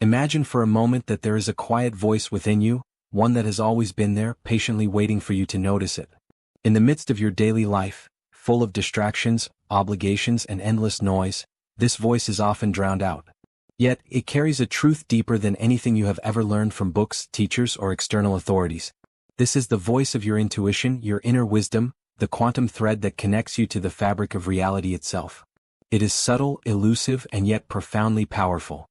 Imagine for a moment that there is a quiet voice within you, one that has always been there, patiently waiting for you to notice it. In the midst of your daily life, full of distractions, obligations, and endless noise, this voice is often drowned out. Yet, it carries a truth deeper than anything you have ever learned from books, teachers, or external authorities. This is the voice of your intuition, your inner wisdom, the quantum thread that connects you to the fabric of reality itself. It is subtle, elusive, and yet profoundly powerful.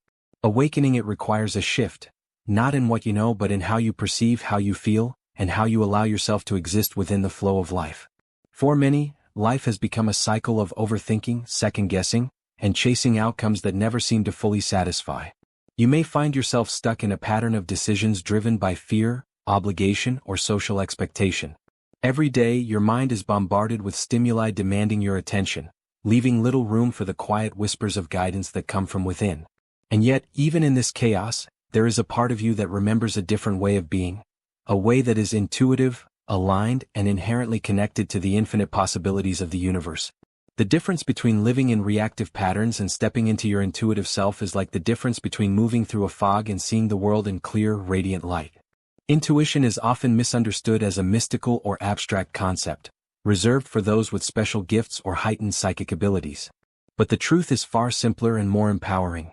Awakening it requires a shift, not in what you know but in how you perceive, how you feel, and how you allow yourself to exist within the flow of life. For many, life has become a cycle of overthinking, second-guessing, and chasing outcomes that never seem to fully satisfy. You may find yourself stuck in a pattern of decisions driven by fear, obligation, or social expectation. Every day, your mind is bombarded with stimuli demanding your attention, leaving little room for the quiet whispers of guidance that come from within. And yet, even in this chaos, there is a part of you that remembers a different way of being, a way that is intuitive, aligned, and inherently connected to the infinite possibilities of the universe. The difference between living in reactive patterns and stepping into your intuitive self is like the difference between moving through a fog and seeing the world in clear, radiant light. Intuition is often misunderstood as a mystical or abstract concept, reserved for those with special gifts or heightened psychic abilities. But the truth is far simpler and more empowering.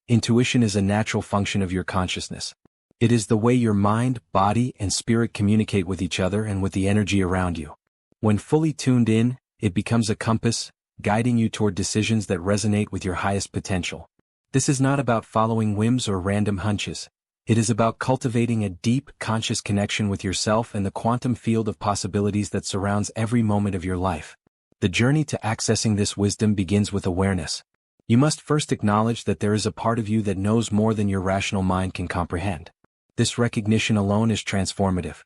Intuition is a natural function of your consciousness. It is the way your mind, body, and spirit communicate with each other and with the energy around you. When fully tuned in, it becomes a compass, guiding you toward decisions that resonate with your highest potential. This is not about following whims or random hunches. It is about cultivating a deep, conscious connection with yourself and the quantum field of possibilities that surrounds every moment of your life. The journey to accessing this wisdom begins with awareness. You must first acknowledge that there is a part of you that knows more than your rational mind can comprehend. This recognition alone is transformative.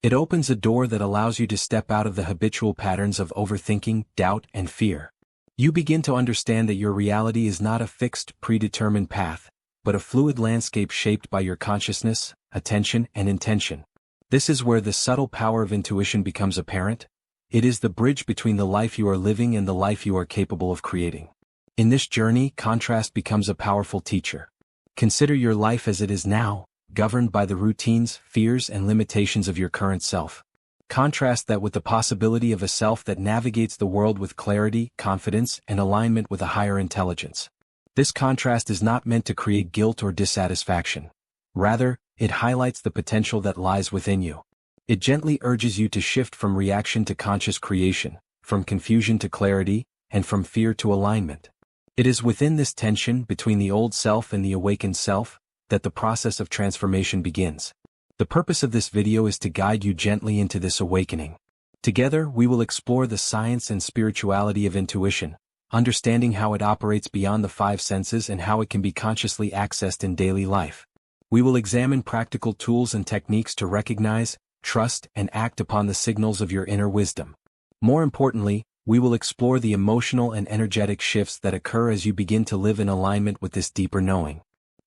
It opens a door that allows you to step out of the habitual patterns of overthinking, doubt, and fear. You begin to understand that your reality is not a fixed, predetermined path, but a fluid landscape shaped by your consciousness, attention, and intention. This is where the subtle power of intuition becomes apparent. It is the bridge between the life you are living and the life you are capable of creating. In this journey, contrast becomes a powerful teacher. Consider your life as it is now, governed by the routines, fears, and limitations of your current self. Contrast that with the possibility of a self that navigates the world with clarity, confidence, and alignment with a higher intelligence. This contrast is not meant to create guilt or dissatisfaction. Rather, it highlights the potential that lies within you. It gently urges you to shift from reaction to conscious creation, from confusion to clarity, and from fear to alignment. It is within this tension between the old self and the awakened self that the process of transformation begins. The purpose of this video is to guide you gently into this awakening. Together, we will explore the science and spirituality of intuition, understanding how it operates beyond the five senses and how it can be consciously accessed in daily life. We will examine practical tools and techniques to recognize, trust, and act upon the signals of your inner wisdom. More importantly, we will explore the emotional and energetic shifts that occur as you begin to live in alignment with this deeper knowing.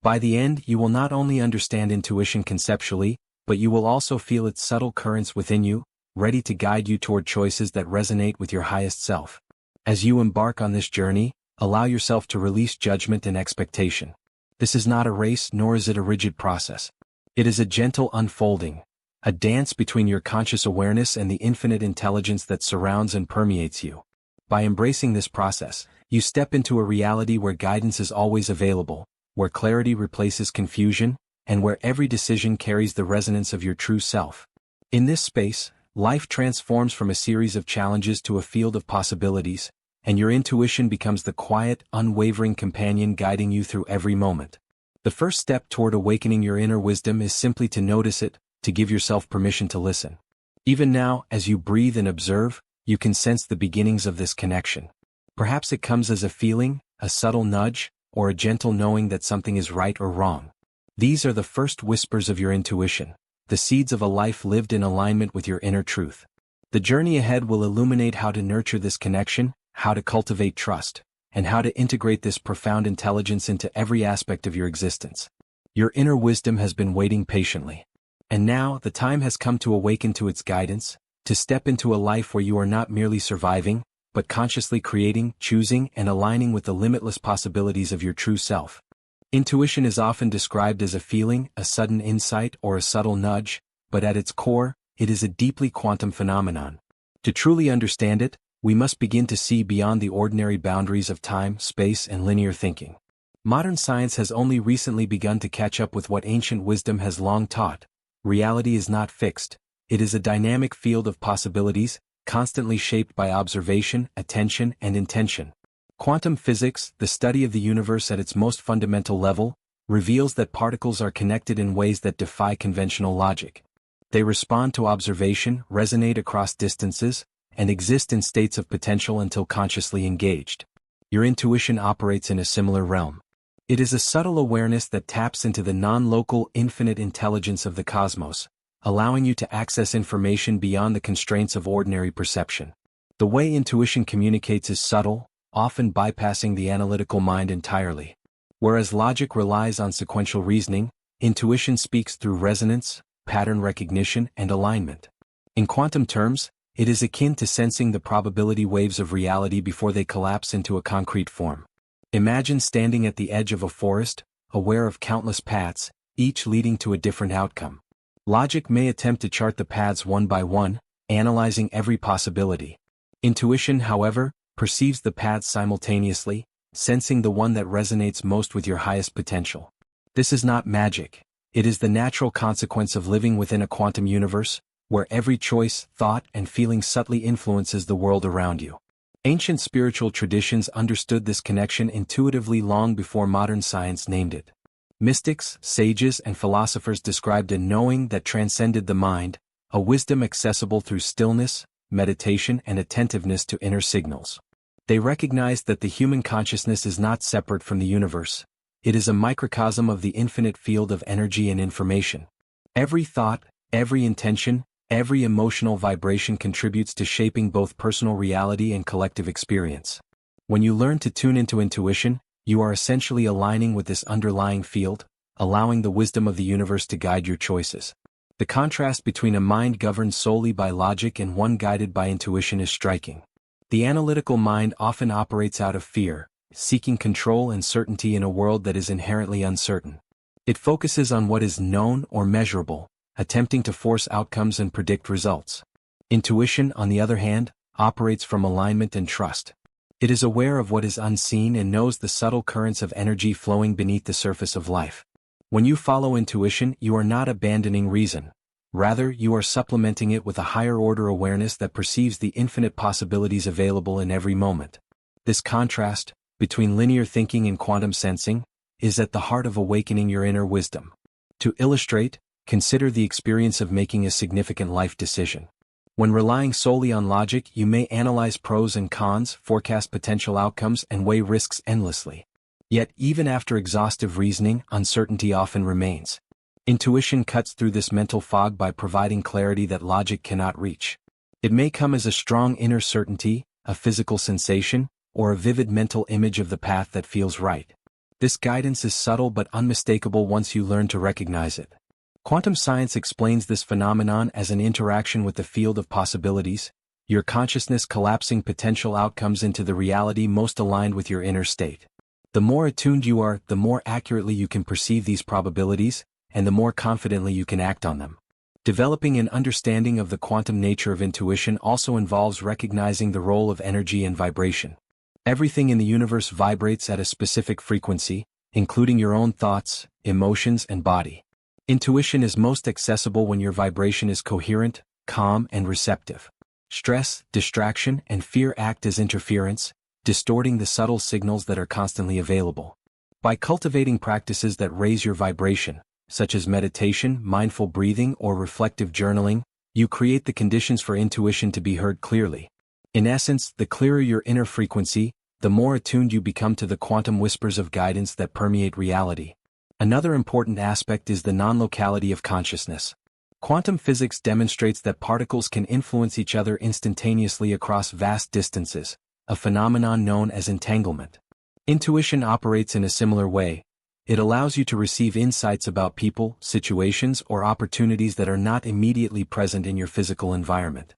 By the end, you will not only understand intuition conceptually, but you will also feel its subtle currents within you, ready to guide you toward choices that resonate with your highest self. As you embark on this journey, allow yourself to release judgment and expectation. This is not a race, nor is it a rigid process. It is a gentle unfolding, a dance between your conscious awareness and the infinite intelligence that surrounds and permeates you. By embracing this process, you step into a reality where guidance is always available, where clarity replaces confusion, and where every decision carries the resonance of your true self. In this space, life transforms from a series of challenges to a field of possibilities, and your intuition becomes the quiet, unwavering companion guiding you through every moment. The first step toward awakening your inner wisdom is simply to notice it, to give yourself permission to listen. Even now, as you breathe and observe, you can sense the beginnings of this connection. Perhaps it comes as a feeling, a subtle nudge, or a gentle knowing that something is right or wrong. These are the first whispers of your intuition, the seeds of a life lived in alignment with your inner truth. The journey ahead will illuminate how to nurture this connection, how to cultivate trust, and how to integrate this profound intelligence into every aspect of your existence. Your inner wisdom has been waiting patiently. And now, the time has come to awaken to its guidance, to step into a life where you are not merely surviving, but consciously creating, choosing, and aligning with the limitless possibilities of your true self. Intuition is often described as a feeling, a sudden insight, or a subtle nudge, but at its core, it is a deeply quantum phenomenon. To truly understand it, we must begin to see beyond the ordinary boundaries of time, space, and linear thinking. Modern science has only recently begun to catch up with what ancient wisdom has long taught. Reality is not fixed. It is a dynamic field of possibilities, constantly shaped by observation, attention, and intention. Quantum physics, the study of the universe at its most fundamental level, reveals that particles are connected in ways that defy conventional logic. They respond to observation, resonate across distances, and exist in states of potential until consciously engaged. Your intuition operates in a similar realm. It is a subtle awareness that taps into the non-local, infinite intelligence of the cosmos, allowing you to access information beyond the constraints of ordinary perception. The way intuition communicates is subtle, often bypassing the analytical mind entirely. Whereas logic relies on sequential reasoning, intuition speaks through resonance, pattern recognition, and alignment. In quantum terms, it is akin to sensing the probability waves of reality before they collapse into a concrete form. Imagine standing at the edge of a forest, aware of countless paths, each leading to a different outcome. Logic may attempt to chart the paths one by one, analyzing every possibility. Intuition, however, perceives the paths simultaneously, sensing the one that resonates most with your highest potential. This is not magic. It is the natural consequence of living within a quantum universe, where every choice, thought, and feeling subtly influences the world around you. Ancient spiritual traditions understood this connection intuitively long before modern science named it. Mystics, sages, and philosophers described a knowing that transcended the mind, a wisdom accessible through stillness, meditation, and attentiveness to inner signals. They recognized that the human consciousness is not separate from the universe. It is a microcosm of the infinite field of energy and information. Every thought, every intention, every emotional vibration contributes to shaping both personal reality and collective experience. When you learn to tune into intuition, you are essentially aligning with this underlying field, allowing the wisdom of the universe to guide your choices. The contrast between a mind governed solely by logic and one guided by intuition is striking. The analytical mind often operates out of fear, seeking control and certainty in a world that is inherently uncertain. It focuses on what is known or measurable, attempting to force outcomes and predict results. Intuition, on the other hand, operates from alignment and trust. It is aware of what is unseen and knows the subtle currents of energy flowing beneath the surface of life. When you follow intuition, you are not abandoning reason. Rather, you are supplementing it with a higher-order awareness that perceives the infinite possibilities available in every moment. This contrast, between linear thinking and quantum sensing, is at the heart of awakening your inner wisdom. To illustrate, consider the experience of making a significant life decision. When relying solely on logic, you may analyze pros and cons, forecast potential outcomes, and weigh risks endlessly. Yet, even after exhaustive reasoning, uncertainty often remains. Intuition cuts through this mental fog by providing clarity that logic cannot reach. It may come as a strong inner certainty, a physical sensation, or a vivid mental image of the path that feels right. This guidance is subtle but unmistakable once you learn to recognize it. Quantum science explains this phenomenon as an interaction with the field of possibilities, your consciousness collapsing potential outcomes into the reality most aligned with your inner state. The more attuned you are, the more accurately you can perceive these probabilities, and the more confidently you can act on them. Developing an understanding of the quantum nature of intuition also involves recognizing the role of energy and vibration. Everything in the universe vibrates at a specific frequency, including your own thoughts, emotions, and body. Intuition is most accessible when your vibration is coherent, calm, and receptive. Stress, distraction, and fear act as interference, distorting the subtle signals that are constantly available. By cultivating practices that raise your vibration, such as meditation, mindful breathing, or reflective journaling, you create the conditions for intuition to be heard clearly. In essence, the clearer your inner frequency, the more attuned you become to the quantum whispers of guidance that permeate reality. Another important aspect is the non-locality of consciousness. Quantum physics demonstrates that particles can influence each other instantaneously across vast distances, a phenomenon known as entanglement. Intuition operates in a similar way. It allows you to receive insights about people, situations, or opportunities that are not immediately present in your physical environment.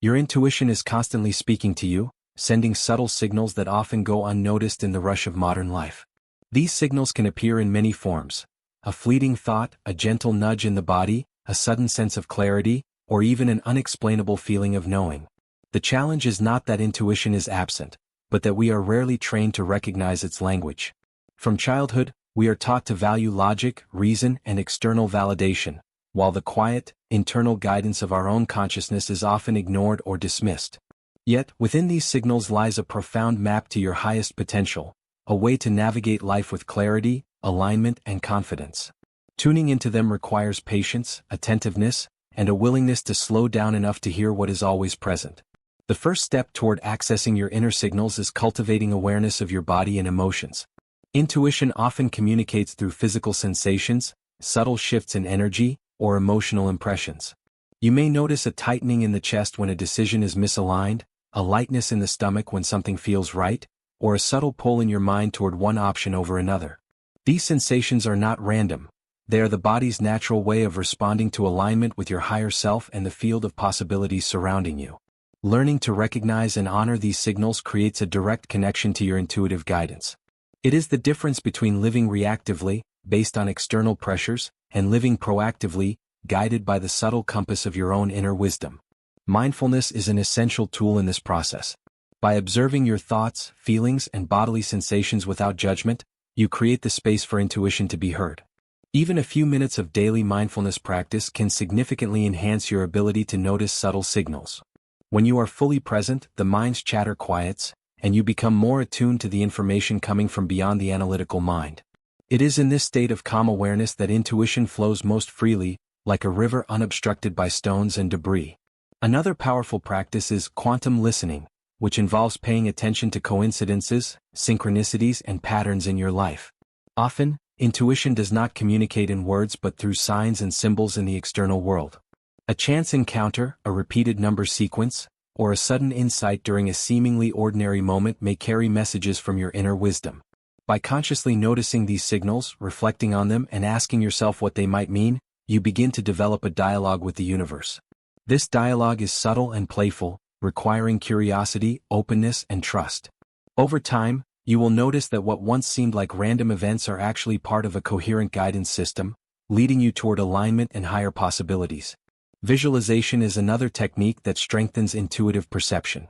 Your intuition is constantly speaking to you, sending subtle signals that often go unnoticed in the rush of modern life. These signals can appear in many forms: a fleeting thought, a gentle nudge in the body, a sudden sense of clarity, or even an unexplainable feeling of knowing. The challenge is not that intuition is absent, but that we are rarely trained to recognize its language. From childhood, we are taught to value logic, reason, and external validation, while the quiet, internal guidance of our own consciousness is often ignored or dismissed. Yet, within these signals lies a profound map to your highest potential, a way to navigate life with clarity, alignment, and confidence. Tuning into them requires patience, attentiveness, and a willingness to slow down enough to hear what is always present. The first step toward accessing your inner signals is cultivating awareness of your body and emotions. Intuition often communicates through physical sensations, subtle shifts in energy, or emotional impressions. You may notice a tightening in the chest when a decision is misaligned, a lightness in the stomach when something feels right, or a subtle pull in your mind toward one option over another. These sensations are not random. They are the body's natural way of responding to alignment with your higher self and the field of possibilities surrounding you. Learning to recognize and honor these signals creates a direct connection to your intuitive guidance. It is the difference between living reactively, based on external pressures, and living proactively, guided by the subtle compass of your own inner wisdom. Mindfulness is an essential tool in this process. By observing your thoughts, feelings, and bodily sensations without judgment, you create the space for intuition to be heard. Even a few minutes of daily mindfulness practice can significantly enhance your ability to notice subtle signals. When you are fully present, the mind's chatter quiets, and you become more attuned to the information coming from beyond the analytical mind. It is in this state of calm awareness that intuition flows most freely, like a river unobstructed by stones and debris. Another powerful practice is quantum listening, which involves paying attention to coincidences, synchronicities, and patterns in your life. Often, intuition does not communicate in words but through signs and symbols in the external world. A chance encounter, a repeated number sequence, or a sudden insight during a seemingly ordinary moment may carry messages from your inner wisdom. By consciously noticing these signals, reflecting on them, and asking yourself what they might mean, you begin to develop a dialogue with the universe. This dialogue is subtle and playful, requiring curiosity, openness, and trust. Over time, you will notice that what once seemed like random events are actually part of a coherent guidance system, leading you toward alignment and higher possibilities. Visualization is another technique that strengthens intuitive perception.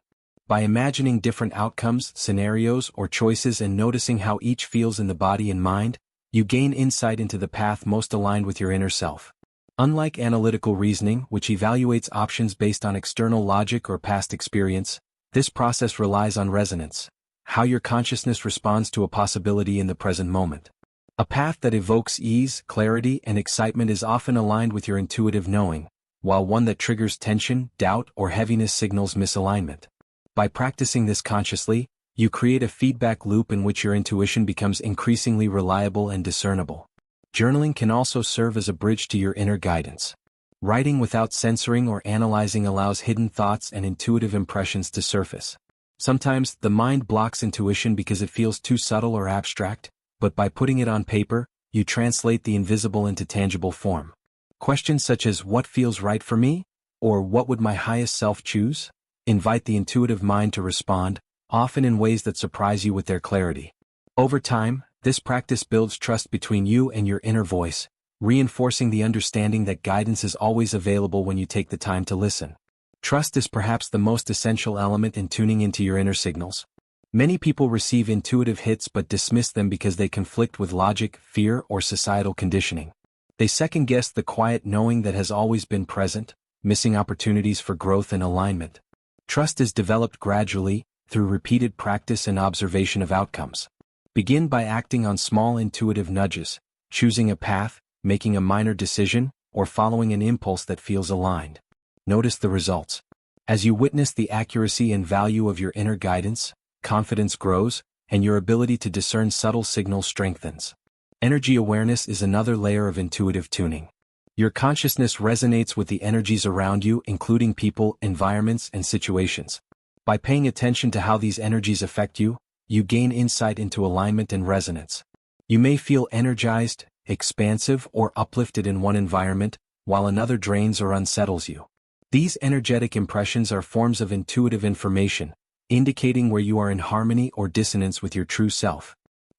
By imagining different outcomes, scenarios, or choices and noticing how each feels in the body and mind, you gain insight into the path most aligned with your inner self. Unlike analytical reasoning, which evaluates options based on external logic or past experience, this process relies on resonance, how your consciousness responds to a possibility in the present moment. A path that evokes ease, clarity, and excitement is often aligned with your intuitive knowing, while one that triggers tension, doubt, or heaviness signals misalignment. By practicing this consciously, you create a feedback loop in which your intuition becomes increasingly reliable and discernible. Journaling can also serve as a bridge to your inner guidance. Writing without censoring or analyzing allows hidden thoughts and intuitive impressions to surface. Sometimes, the mind blocks intuition because it feels too subtle or abstract, but by putting it on paper, you translate the invisible into tangible form. Questions such as "what feels right for me?" or "what would my highest self choose?" invite the intuitive mind to respond, often in ways that surprise you with their clarity. Over time, this practice builds trust between you and your inner voice, reinforcing the understanding that guidance is always available when you take the time to listen. Trust is perhaps the most essential element in tuning into your inner signals. Many people receive intuitive hits but dismiss them because they conflict with logic, fear, or societal conditioning. They second-guess the quiet knowing that has always been present, missing opportunities for growth and alignment. Trust is developed gradually, through repeated practice and observation of outcomes. Begin by acting on small intuitive nudges, choosing a path, making a minor decision, or following an impulse that feels aligned. Notice the results. As you witness the accuracy and value of your inner guidance, confidence grows, and your ability to discern subtle signals strengthens. Energy awareness is another layer of intuitive tuning. Your consciousness resonates with the energies around you, including people, environments, and situations. By paying attention to how these energies affect you, you gain insight into alignment and resonance. You may feel energized, expansive, or uplifted in one environment, while another drains or unsettles you. These energetic impressions are forms of intuitive information, indicating where you are in harmony or dissonance with your true self.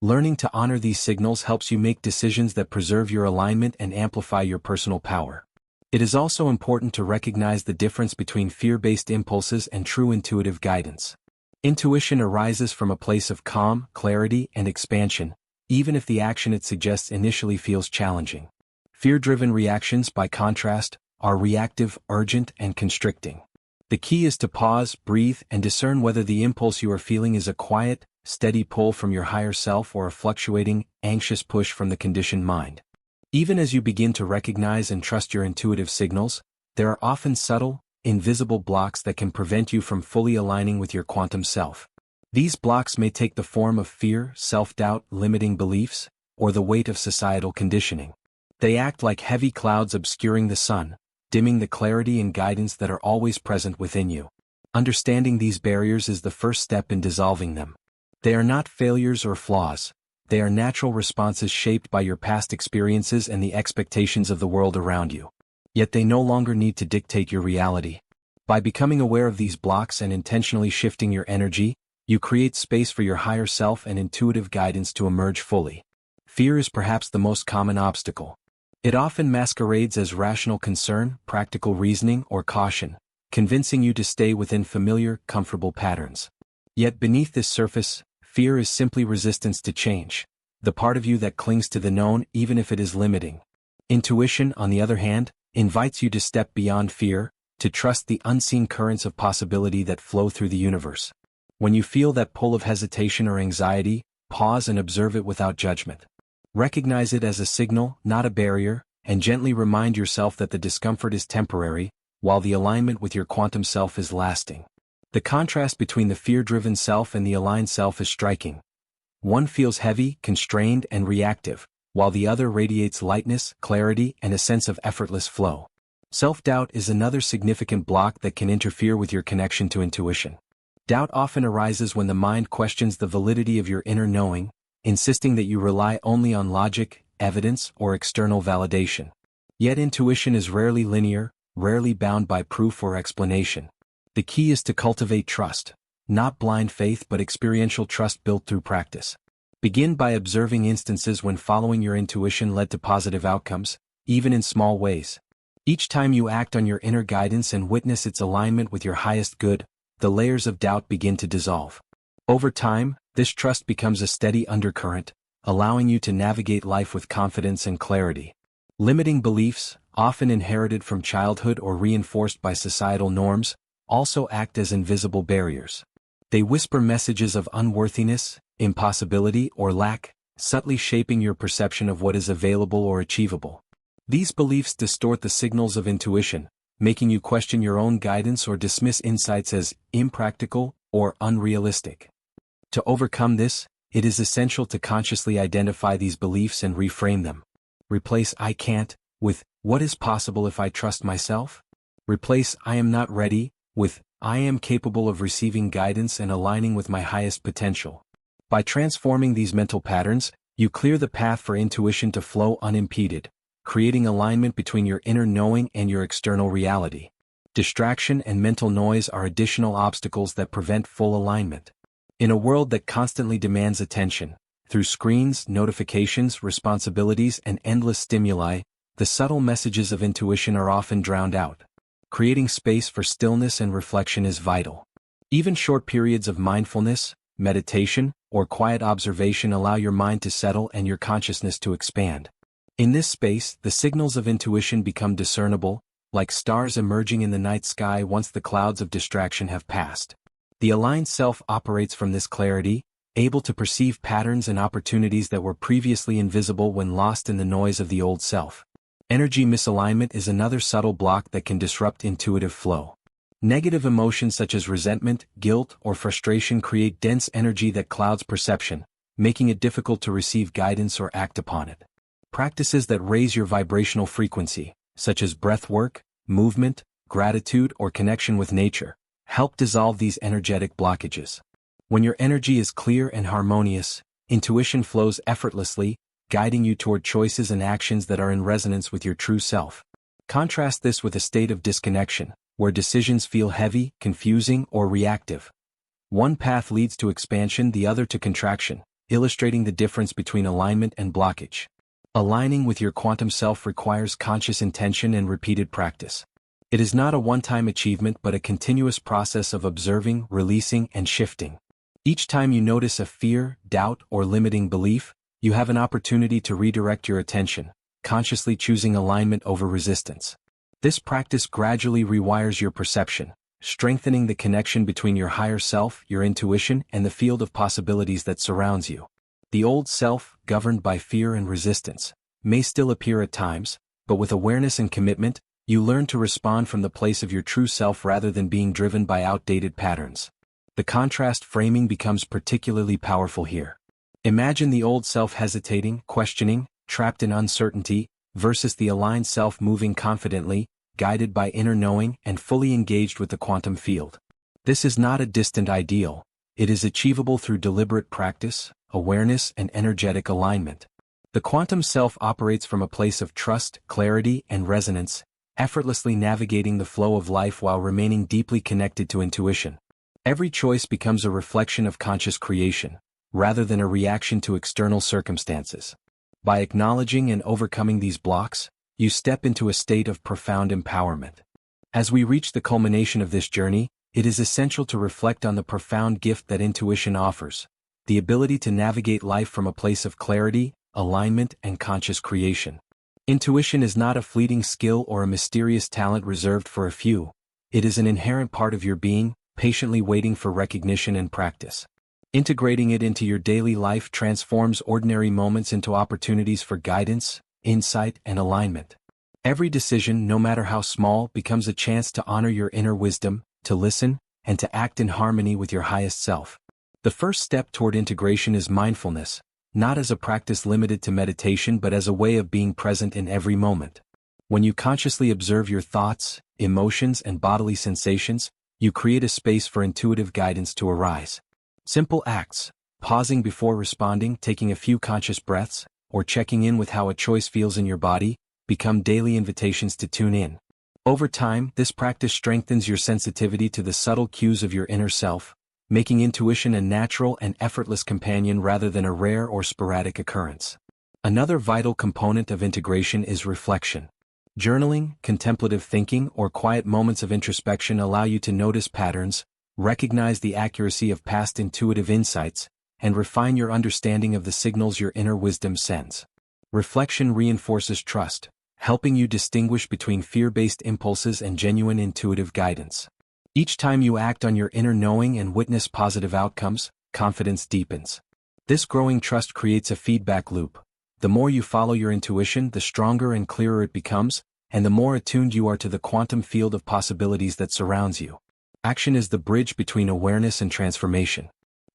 Learning to honor these signals helps you make decisions that preserve your alignment and amplify your personal power. It is also important to recognize the difference between fear-based impulses and true intuitive guidance. Intuition arises from a place of calm, clarity, and expansion, even if the action it suggests initially feels challenging. Fear-driven reactions, by contrast, are reactive, urgent, and constricting. The key is to pause, breathe, and discern whether the impulse you are feeling is a quiet, steady pull from your higher self or a fluctuating, anxious push from the conditioned mind. Even as you begin to recognize and trust your intuitive signals, there are often subtle, invisible blocks that can prevent you from fully aligning with your quantum self. These blocks may take the form of fear, self-doubt, limiting beliefs, or the weight of societal conditioning. They act like heavy clouds obscuring the sun, dimming the clarity and guidance that are always present within you. Understanding these barriers is the first step in dissolving them. They are not failures or flaws. They are natural responses shaped by your past experiences and the expectations of the world around you. Yet they no longer need to dictate your reality. By becoming aware of these blocks and intentionally shifting your energy, you create space for your higher self and intuitive guidance to emerge fully. Fear is perhaps the most common obstacle. It often masquerades as rational concern, practical reasoning, or caution, convincing you to stay within familiar, comfortable patterns. Yet beneath this surface, fear is simply resistance to change, the part of you that clings to the known even if it is limiting. Intuition, on the other hand, invites you to step beyond fear, to trust the unseen currents of possibility that flow through the universe. When you feel that pull of hesitation or anxiety, pause and observe it without judgment. Recognize it as a signal, not a barrier, and gently remind yourself that the discomfort is temporary, while the alignment with your quantum self is lasting. The contrast between the fear-driven self and the aligned self is striking. One feels heavy, constrained, and reactive, while the other radiates lightness, clarity, and a sense of effortless flow. Self-doubt is another significant block that can interfere with your connection to intuition. Doubt often arises when the mind questions the validity of your inner knowing, insisting that you rely only on logic, evidence, or external validation. Yet intuition is rarely linear, rarely bound by proof or explanation. The key is to cultivate trust, not blind faith but experiential trust built through practice. Begin by observing instances when following your intuition led to positive outcomes, even in small ways. Each time you act on your inner guidance and witness its alignment with your highest good, the layers of doubt begin to dissolve. Over time, this trust becomes a steady undercurrent, allowing you to navigate life with confidence and clarity. Limiting beliefs, often inherited from childhood or reinforced by societal norms, also act as invisible barriers. They whisper messages of unworthiness, impossibility, or lack, subtly shaping your perception of what is available or achievable. These beliefs distort the signals of intuition, making you question your own guidance or dismiss insights as impractical or unrealistic. To overcome this, it is essential to consciously identify these beliefs and reframe them. Replace "I can't" with "What is possible if I trust myself?" Replace "I am not ready" with "I am capable of receiving guidance and aligning with my highest potential." By transforming these mental patterns, you clear the path for intuition to flow unimpeded, creating alignment between your inner knowing and your external reality. Distraction and mental noise are additional obstacles that prevent full alignment. In a world that constantly demands attention, through screens, notifications, responsibilities, and endless stimuli, the subtle messages of intuition are often drowned out. Creating space for stillness and reflection is vital. Even short periods of mindfulness, meditation, or quiet observation allow your mind to settle and your consciousness to expand. In this space, the signals of intuition become discernible, like stars emerging in the night sky once the clouds of distraction have passed. The aligned self operates from this clarity, able to perceive patterns and opportunities that were previously invisible when lost in the noise of the old self. Energy misalignment is another subtle block that can disrupt intuitive flow. Negative emotions such as resentment, guilt, or frustration create dense energy that clouds perception, making it difficult to receive guidance or act upon it. Practices that raise your vibrational frequency, such as breath work, movement, gratitude, or connection with nature, help dissolve these energetic blockages. When your energy is clear and harmonious, intuition flows effortlessly, guiding you toward choices and actions that are in resonance with your true self. Contrast this with a state of disconnection, where decisions feel heavy, confusing, or reactive. One path leads to expansion, the other to contraction, illustrating the difference between alignment and blockage. Aligning with your quantum self requires conscious intention and repeated practice. It is not a one-time achievement but a continuous process of observing, releasing, and shifting. Each time you notice a fear, doubt, or limiting belief, you have an opportunity to redirect your attention, consciously choosing alignment over resistance. This practice gradually rewires your perception, strengthening the connection between your higher self, your intuition, and the field of possibilities that surrounds you. The old self, governed by fear and resistance, may still appear at times, but with awareness and commitment, you learn to respond from the place of your true self rather than being driven by outdated patterns. The contrast framing becomes particularly powerful here. Imagine the old self hesitating, questioning, trapped in uncertainty, versus the aligned self moving confidently, guided by inner knowing and fully engaged with the quantum field. This is not a distant ideal. It is achievable through deliberate practice, awareness, and energetic alignment. The quantum self operates from a place of trust, clarity, and resonance, effortlessly navigating the flow of life while remaining deeply connected to intuition. Every choice becomes a reflection of conscious creation, rather than a reaction to external circumstances. By acknowledging and overcoming these blocks, you step into a state of profound empowerment. As we reach the culmination of this journey, it is essential to reflect on the profound gift that intuition offers, the ability to navigate life from a place of clarity, alignment, and conscious creation. Intuition is not a fleeting skill or a mysterious talent reserved for a few. It is an inherent part of your being, patiently waiting for recognition and practice. Integrating it into your daily life transforms ordinary moments into opportunities for guidance, insight, and alignment. Every decision, no matter how small, becomes a chance to honor your inner wisdom, to listen, and to act in harmony with your highest self. The first step toward integration is mindfulness, not as a practice limited to meditation but as a way of being present in every moment. When you consciously observe your thoughts, emotions, and bodily sensations, you create a space for intuitive guidance to arise. Simple acts, pausing before responding, taking a few conscious breaths, or checking in with how a choice feels in your body, become daily invitations to tune in. Over time, this practice strengthens your sensitivity to the subtle cues of your inner self, making intuition a natural and effortless companion rather than a rare or sporadic occurrence. Another vital component of integration is reflection. Journaling, contemplative thinking, or quiet moments of introspection allow you to notice patterns, recognize the accuracy of past intuitive insights, and refine your understanding of the signals your inner wisdom sends. Reflection reinforces trust, helping you distinguish between fear-based impulses and genuine intuitive guidance. Each time you act on your inner knowing and witness positive outcomes, confidence deepens. This growing trust creates a feedback loop. The more you follow your intuition, the stronger and clearer it becomes, and the more attuned you are to the quantum field of possibilities that surrounds you. Action is the bridge between awareness and transformation.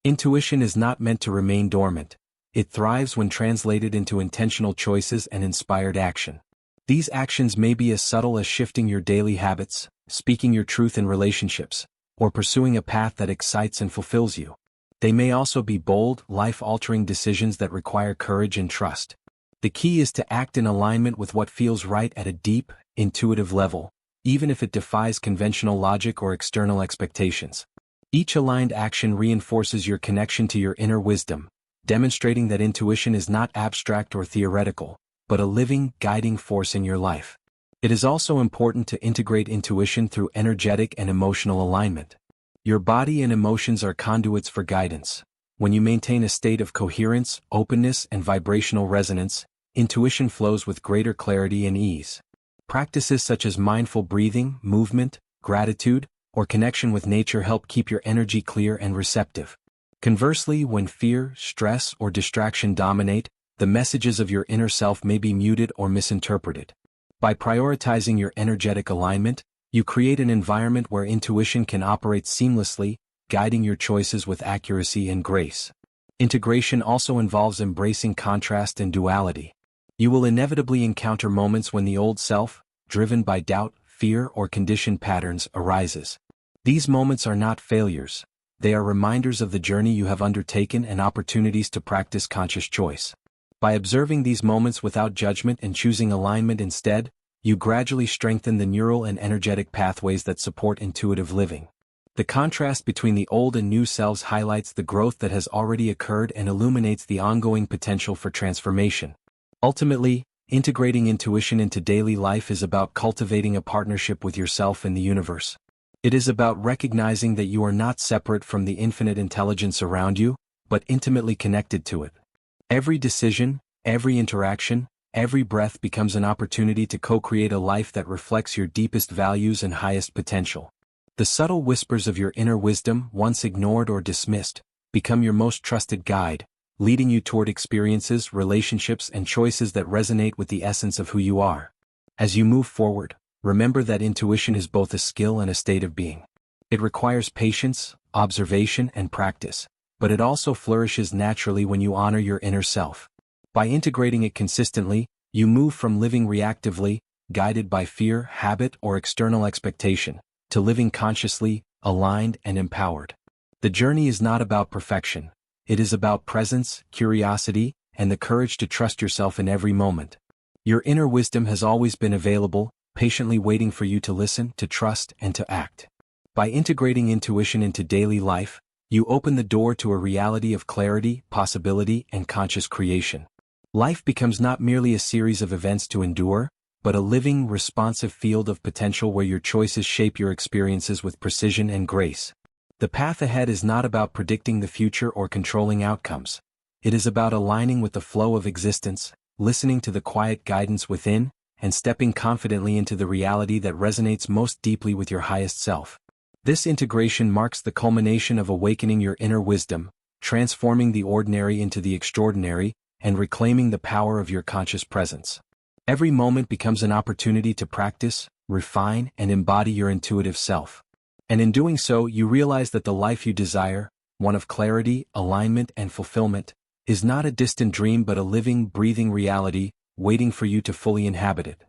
Intuition is not meant to remain dormant. It thrives when translated into intentional choices and inspired action. These actions may be as subtle as shifting your daily habits, speaking your truth in relationships, or pursuing a path that excites and fulfills you. They may also be bold, life-altering decisions that require courage and trust. The key is to act in alignment with what feels right at a deep, intuitive level, even if it defies conventional logic or external expectations. Each aligned action reinforces your connection to your inner wisdom, demonstrating that intuition is not abstract or theoretical, but a living, guiding force in your life. It is also important to integrate intuition through energetic and emotional alignment. Your body and emotions are conduits for guidance. When you maintain a state of coherence, openness, and vibrational resonance, intuition flows with greater clarity and ease. Practices such as mindful breathing, movement, gratitude, or connection with nature help keep your energy clear and receptive. Conversely, when fear, stress, or distraction dominate, the messages of your inner self may be muted or misinterpreted. By prioritizing your energetic alignment, you create an environment where intuition can operate seamlessly, guiding your choices with accuracy and grace. Integration also involves embracing contrast and duality. You will inevitably encounter moments when the old self, driven by doubt, fear, or conditioned patterns, arises. These moments are not failures. They are reminders of the journey you have undertaken and opportunities to practice conscious choice. By observing these moments without judgment and choosing alignment instead, you gradually strengthen the neural and energetic pathways that support intuitive living. The contrast between the old and new selves highlights the growth that has already occurred and illuminates the ongoing potential for transformation. Ultimately, integrating intuition into daily life is about cultivating a partnership with yourself and the universe. It is about recognizing that you are not separate from the infinite intelligence around you, but intimately connected to it. Every decision, every interaction, every breath becomes an opportunity to co-create a life that reflects your deepest values and highest potential. The subtle whispers of your inner wisdom, once ignored or dismissed, become your most trusted guide, leading you toward experiences, relationships, and choices that resonate with the essence of who you are. As you move forward, remember that intuition is both a skill and a state of being. It requires patience, observation, and practice, but it also flourishes naturally when you honor your inner self. By integrating it consistently, you move from living reactively, guided by fear, habit, or external expectation, to living consciously, aligned, and empowered. The journey is not about perfection. It is about presence, curiosity, and the courage to trust yourself in every moment. Your inner wisdom has always been available, patiently waiting for you to listen, to trust, and to act. By integrating intuition into daily life, you open the door to a reality of clarity, possibility, and conscious creation. Life becomes not merely a series of events to endure, but a living, responsive field of potential where your choices shape your experiences with precision and grace. The path ahead is not about predicting the future or controlling outcomes. It is about aligning with the flow of existence, listening to the quiet guidance within, and stepping confidently into the reality that resonates most deeply with your highest self. This integration marks the culmination of awakening your inner wisdom, transforming the ordinary into the extraordinary, and reclaiming the power of your conscious presence. Every moment becomes an opportunity to practice, refine, and embody your intuitive self. And in doing so, you realize that the life you desire, one of clarity, alignment, and fulfillment, is not a distant dream but a living, breathing reality, waiting for you to fully inhabit it.